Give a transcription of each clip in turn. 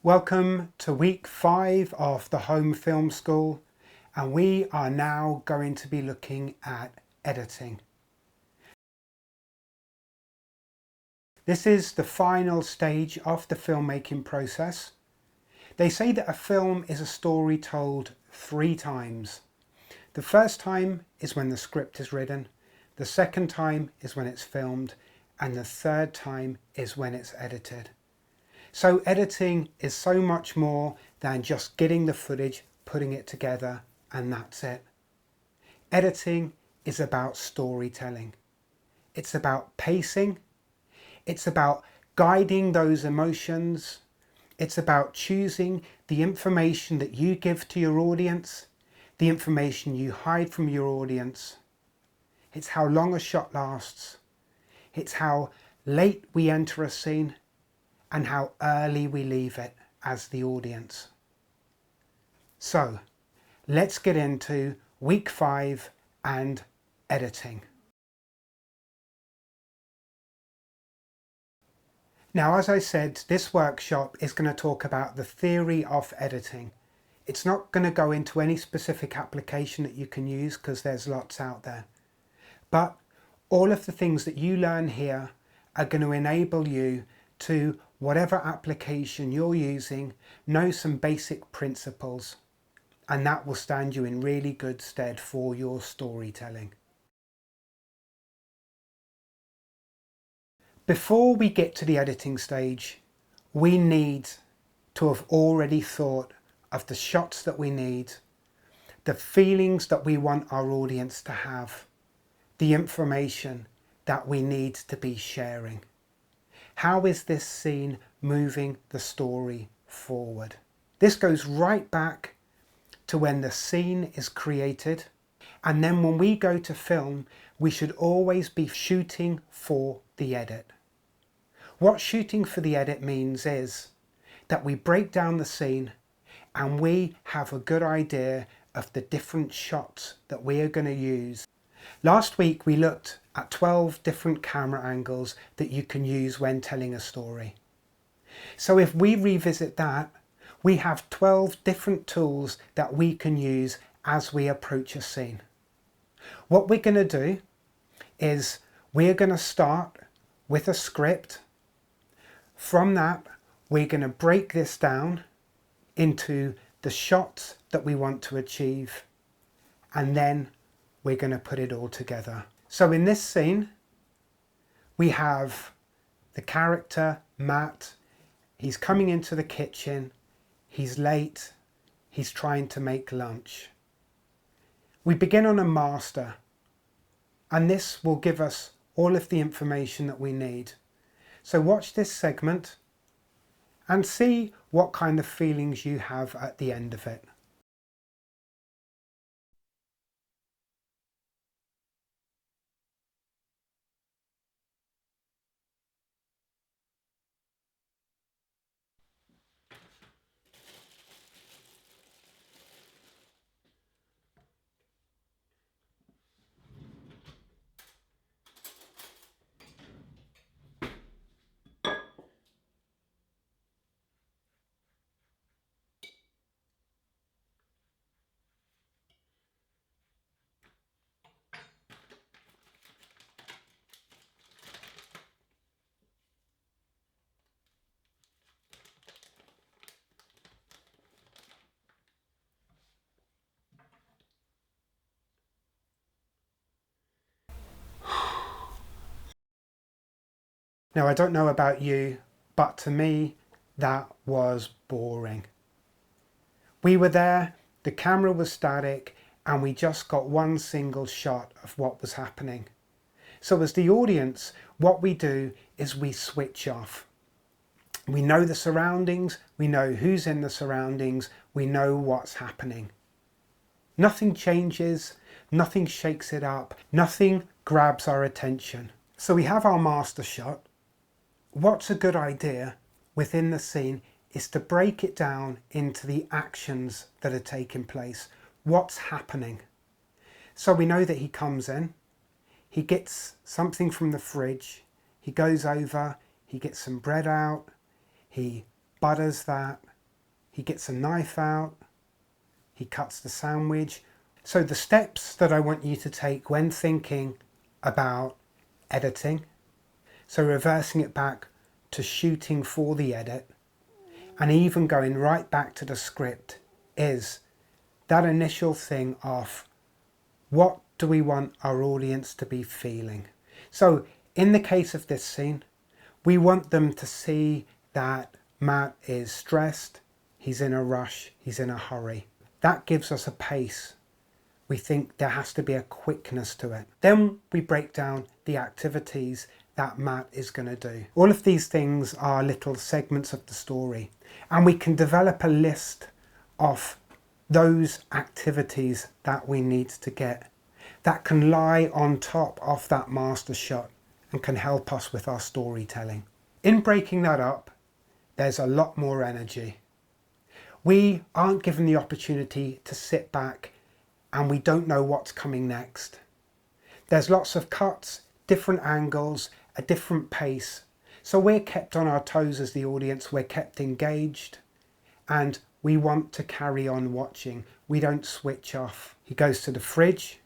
Welcome to week 5 of the Home Film School, and we are now going to be looking at editing. This is the final stage of the filmmaking process. They say that a film is a story told 3 times. The first time is when the script is written, the second time is when it's filmed, and the third time is when it's edited. So editing is so much more than just getting the footage, putting it together, and that's it. Editing is about storytelling. It's about pacing. It's about guiding those emotions. It's about choosing the information that you give to your audience, the information you hide from your audience. It's how long a shot lasts. It's how late we enter a scene and how early we leave it as the audience. So let's get into week 5 and editing. Now, as I said, this workshop is going to talk about the theory of editing. It's not going to go into any specific application that you can use because there's lots out there. But all of the things that you learn here are going to enable you to, whatever application you're using, know some basic principles, and that will stand you in really good stead for your storytelling. Before we get to the editing stage, we need to have already thought of the shots that we need, the feelings that we want our audience to have, the information that we need to be sharing. How is this scene moving the story forward? This goes right back to when the scene is created, and then when we go to film, we should always be shooting for the edit. What shooting for the edit means is that we break down the scene and we have a good idea of the different shots that we are going to use. Last week we looked at 12 different camera angles that you can use when telling a story. So if we revisit that, we have 12 different tools that we can use as we approach a scene. What we're going to do is we're going to start with a script. From that, we're going to break this down into the shots that we want to achieve, and then we're going to put it all together. So in this scene, we have the character, Matt. He's coming into the kitchen. He's late. He's trying to make lunch. We begin on a master, and this will give us all of the information that we need. So watch this segment and see what kind of feelings you have at the end of it. Now, I don't know about you, but to me, that was boring. We were there, the camera was static, and we just got one single shot of what was happening. So as the audience, what we do is we switch off. We know the surroundings, we know who's in the surroundings, we know what's happening. Nothing changes, nothing shakes it up, nothing grabs our attention. So we have our master shot. What's a good idea within the scene is to break it down into the actions that are taking place. What's happening? So we know that he comes in, he gets something from the fridge, he goes over, he gets some bread out, he butters that, he gets a knife out, he cuts the sandwich. So the steps that I want you to take when thinking about editing, so reversing it back to shooting for the edit, and even going right back to the script, is that initial thing of what do we want our audience to be feeling? So in the case of this scene, we want them to see that Matt is stressed, he's in a rush, he's in a hurry. That gives us a pace. We think there has to be a quickness to it. Then we break down the activities that Matt is going to do. All of these things are little segments of the story, and we can develop a list of those activities that we need to get that can lie on top of that master shot and can help us with our storytelling. In breaking that up, there's a lot more energy. We aren't given the opportunity to sit back and we don't know what's coming next. There's lots of cuts, different angles, a different pace. So we're kept on our toes as the audience, we're kept engaged, and we want to carry on watching. We don't switch off. He goes to the fridge,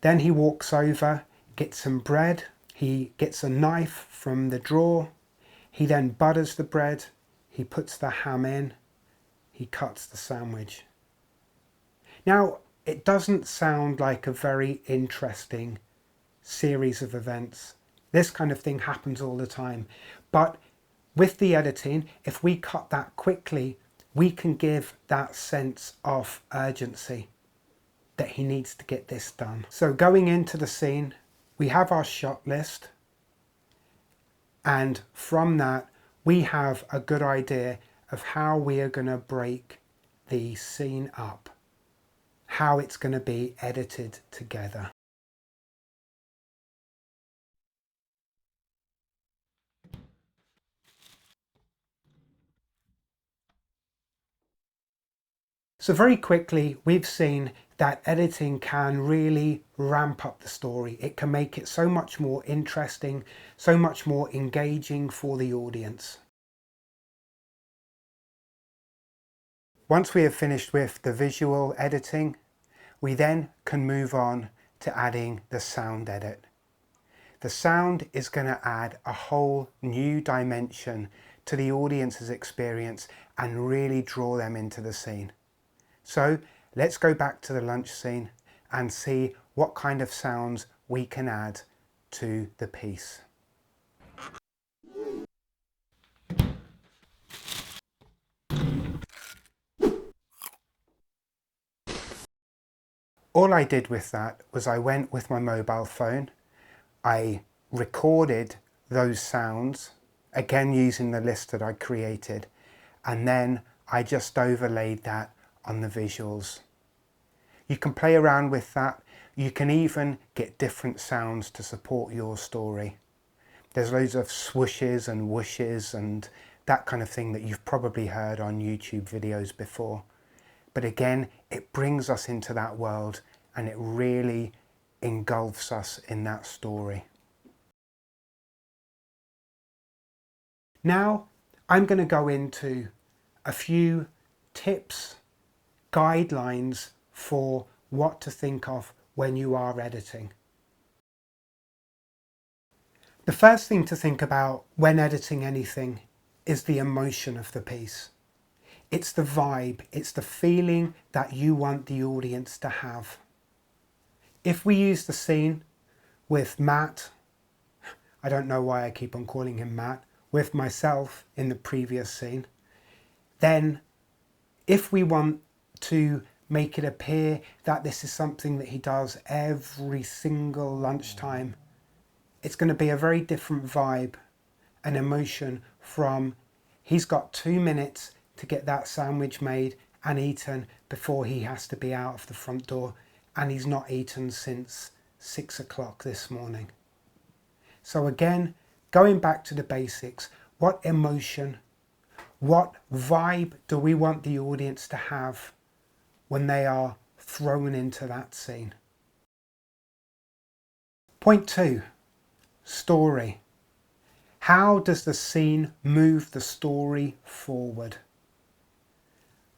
then he walks over, gets some bread, he gets a knife from the drawer, he then butters the bread, he puts the ham in, he cuts the sandwich. Now, it doesn't sound like a very interesting series of events. This kind of thing happens all the time. But with the editing, if we cut that quickly, we can give that sense of urgency that he needs to get this done. So going into the scene, we have our shot list. And from that, we have a good idea of how we are going to break the scene up, how it's going to be edited together. So very quickly, we've seen that editing can really ramp up the story. It can make it so much more interesting, so much more engaging for the audience. Once we have finished with the visual editing, we then can move on to adding the sound edit. The sound is going to add a whole new dimension to the audience's experience and really draw them into the scene. So let's go back to the lunch scene and see what kind of sounds we can add to the piece. All I did with that was I went with my mobile phone, I recorded those sounds, again using the list that I created, and then I just overlaid that on the visuals. You can play around with that. You can even get different sounds to support your story. There's loads of swooshes and whooshes and that kind of thing that you've probably heard on YouTube videos before. But again, it brings us into that world and it really engulfs us in that story. Now, I'm going to go into a few tips, guidelines for what to think of when you are editing. The first thing to think about when editing anything is the emotion of the piece. It's the vibe, it's the feeling that you want the audience to have. If we use the scene with Matt, I don't know why I keep on calling him Matt, with myself in the previous scene, then if we want to make it appear that this is something that he does every single lunchtime, it's going to be a very different vibe and emotion from he's got 2 minutes to get that sandwich made and eaten before he has to be out of the front door, and he's not eaten since 6 o'clock this morning. So again, going back to the basics, what emotion, what vibe do we want the audience to have when they are thrown into that scene? Point 2, story. How does the scene move the story forward?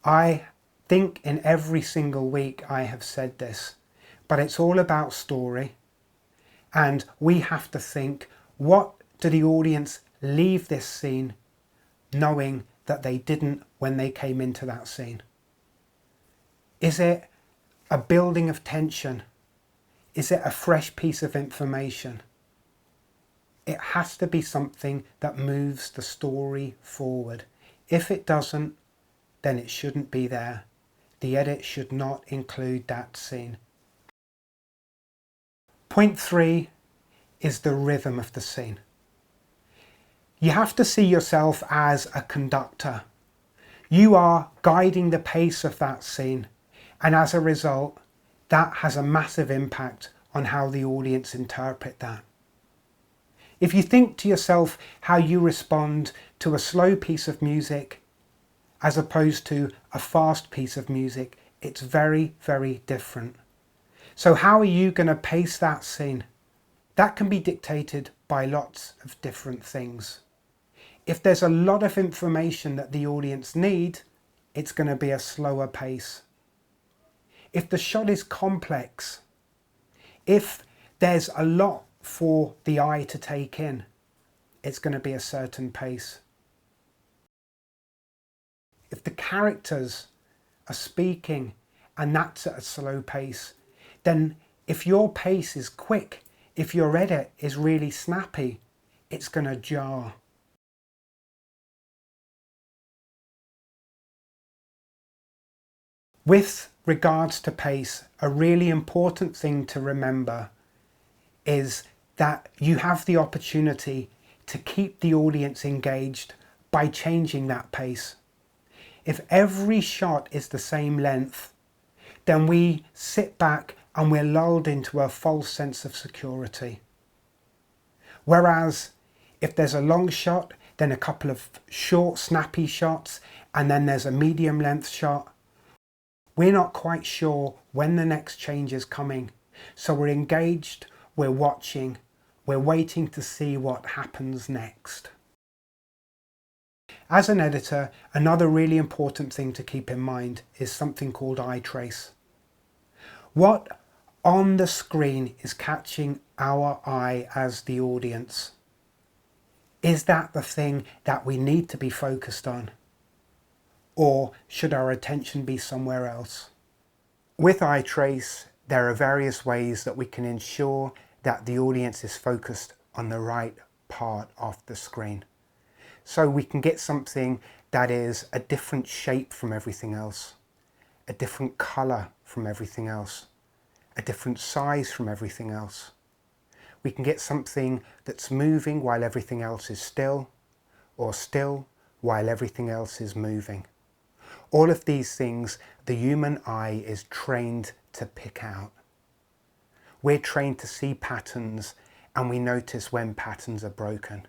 I think in every single week I have said this, but it's all about story. And we have to think, what do the audience leave this scene knowing that they didn't when they came into that scene? Is it a building of tension? Is it a fresh piece of information? It has to be something that moves the story forward. If it doesn't, then it shouldn't be there. The edit should not include that scene. Point 3 is the rhythm of the scene. You have to see yourself as a conductor. You are guiding the pace of that scene, and as a result, that has a massive impact on how the audience interpret that. If you think to yourself how you respond to a slow piece of music as opposed to a fast piece of music, it's very, very different. So how are you going to pace that scene? That can be dictated by lots of different things. If there's a lot of information that the audience need, it's going to be a slower pace. If the shot is complex, if there's a lot for the eye to take in, it's going to be a certain pace. If the characters are speaking and that's at a slow pace, then if your pace is quick, if your edit is really snappy, it's going to jar. With regards to pace, a really important thing to remember is that you have the opportunity to keep the audience engaged by changing that pace. If every shot is the same length, then we sit back and we're lulled into a false sense of security. Whereas if there's a long shot, then a couple of short, snappy shots, and then there's a medium length shot, we're not quite sure when the next change is coming. So we're engaged, we're watching, we're waiting to see what happens next. As an editor, another really important thing to keep in mind is something called eye trace. What on the screen is catching our eye as the audience? Is that the thing that we need to be focused on? Or should our attention be somewhere else? With eye trace, there are various ways that we can ensure that the audience is focused on the right part of the screen. So we can get something that is a different shape from everything else, a different colour from everything else, a different size from everything else. We can get something that's moving while everything else is still, or still while everything else is moving. All of these things the human eye is trained to pick out. We're trained to see patterns and we notice when patterns are broken.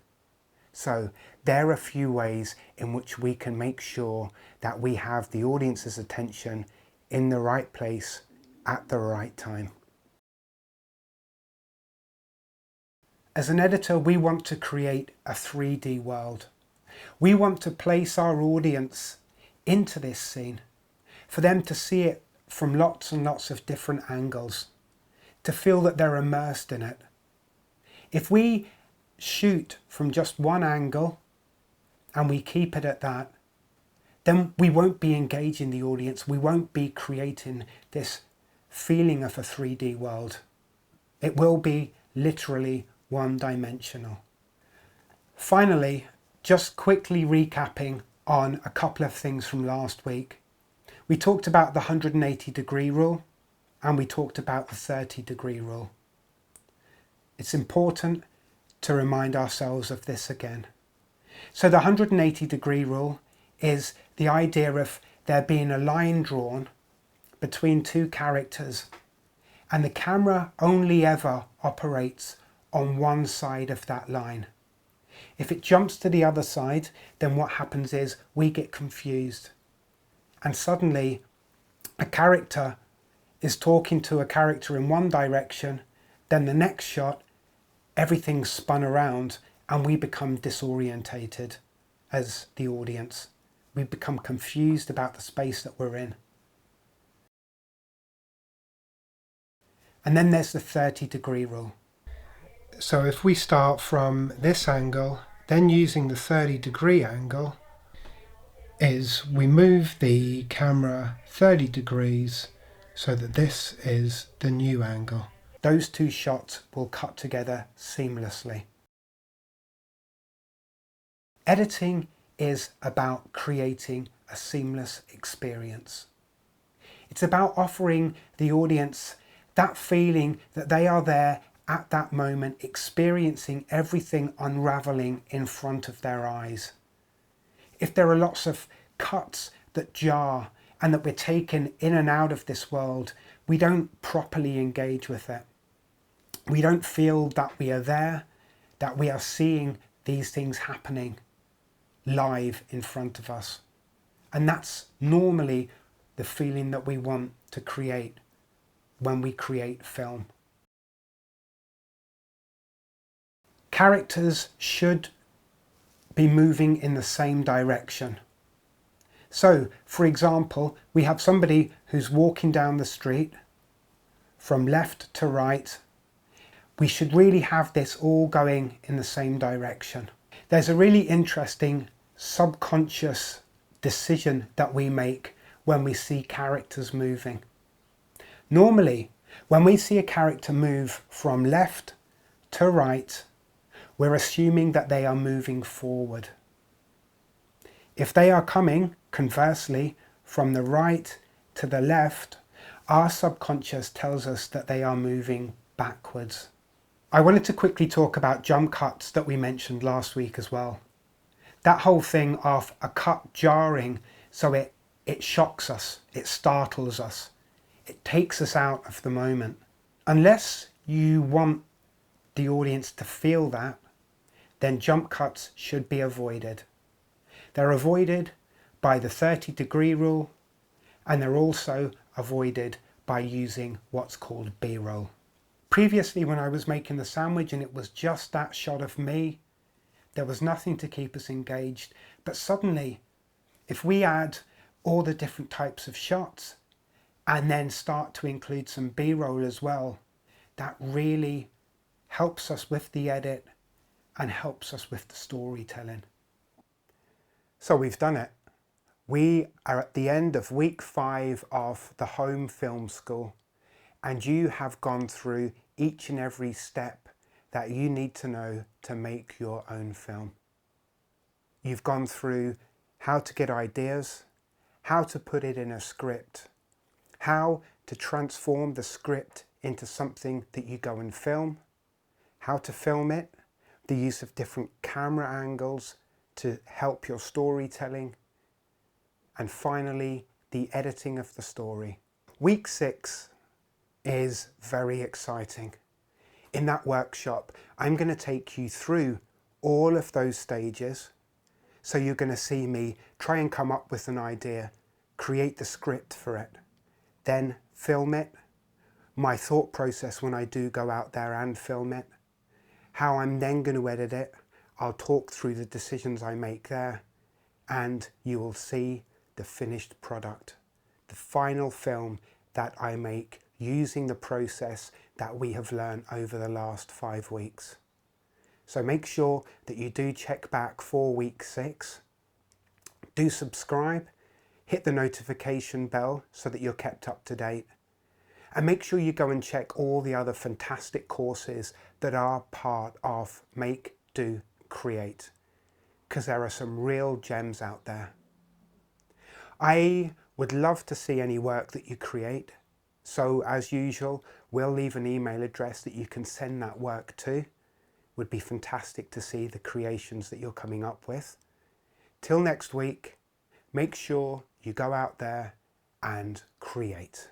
So there are a few ways in which we can make sure that we have the audience's attention in the right place at the right time. As an editor, we want to create a 3D world. We want to place our audience into this scene, for them to see it from lots and lots of different angles, to feel that they're immersed in it. If we shoot from just one angle and we keep it at that, then we won't be engaging the audience. We won't be creating this feeling of a 3D world. It will be literally one-dimensional. Finally, just quickly recapping on a couple of things from last week. We talked about the 180-degree rule and we talked about the 30-degree rule. It's important to remind ourselves of this again. So the 180-degree rule is the idea of there being a line drawn between two characters and the camera only ever operates on one side of that line. If it jumps to the other side, then what happens is we get confused. And suddenly a character is talking to a character in one direction, then the next shot, everything's spun around and we become disorientated as the audience. we become confused about the space that we're in. And then there's the 30-degree rule. So if we start from this angle, then using the 30-degree angle, is we move the camera 30 degrees so that this is the new angle. Those two shots will cut together seamlessly. Editing is about creating a seamless experience. It's about offering the audience that feeling that they are there at that moment, experiencing everything unraveling in front of their eyes. If there are lots of cuts that jar and that we're taken in and out of this world, we don't properly engage with it. We don't feel that we are there, that we are seeing these things happening live in front of us. And that's normally the feeling that we want to create when we create film. Characters should be moving in the same direction. So, for example, we have somebody who's walking down the street from left to right. We should really have this all going in the same direction. There's a really interesting subconscious decision that we make when we see characters moving. Normally, when we see a character move from left to right, we're assuming that they are moving forward. If they are coming, conversely, from the right to the left, our subconscious tells us that they are moving backwards. I wanted to quickly talk about jump cuts that we mentioned last week as well. That whole thing of a cut jarring, so it shocks us, it startles us, it takes us out of the moment. Unless you want the audience to feel that, then jump cuts should be avoided. They're avoided by the 30-degree rule, and they're also avoided by using what's called B-roll. Previously, when I was making the sandwich and it was just that shot of me, there was nothing to keep us engaged. But suddenly, if we add all the different types of shots and then start to include some B-roll as well, that really helps us with the edit and helps us with the storytelling. So we've done it. We are at the end of week 5 of the Home Film School, and you have gone through each and every step that you need to know to make your own film. You've gone through how to get ideas, how to put it in a script, how to transform the script into something that you go and film, how to film it, the use of different camera angles to help your storytelling, and finally, the editing of the story. Week 6 is very exciting. In that workshop, I'm going to take you through all of those stages. So you're going to see me try and come up with an idea, create the script for it, then film it, my thought process when I do go out there and film it, how I'm then going to edit it. I'll talk through the decisions I make there, and you will see the finished product, the final film that I make using the process that we have learned over the last 5 weeks. So make sure that you do check back for week 6. Do subscribe, hit the notification bell so that you're kept up to date. And make sure you go and check all the other fantastic courses that are part of Make, Do, Create, because there are some real gems out there. I would love to see any work that you create. So as usual, we'll leave an email address that you can send that work to. Would be fantastic to see the creations that you're coming up with. Till next week, make sure you go out there and create.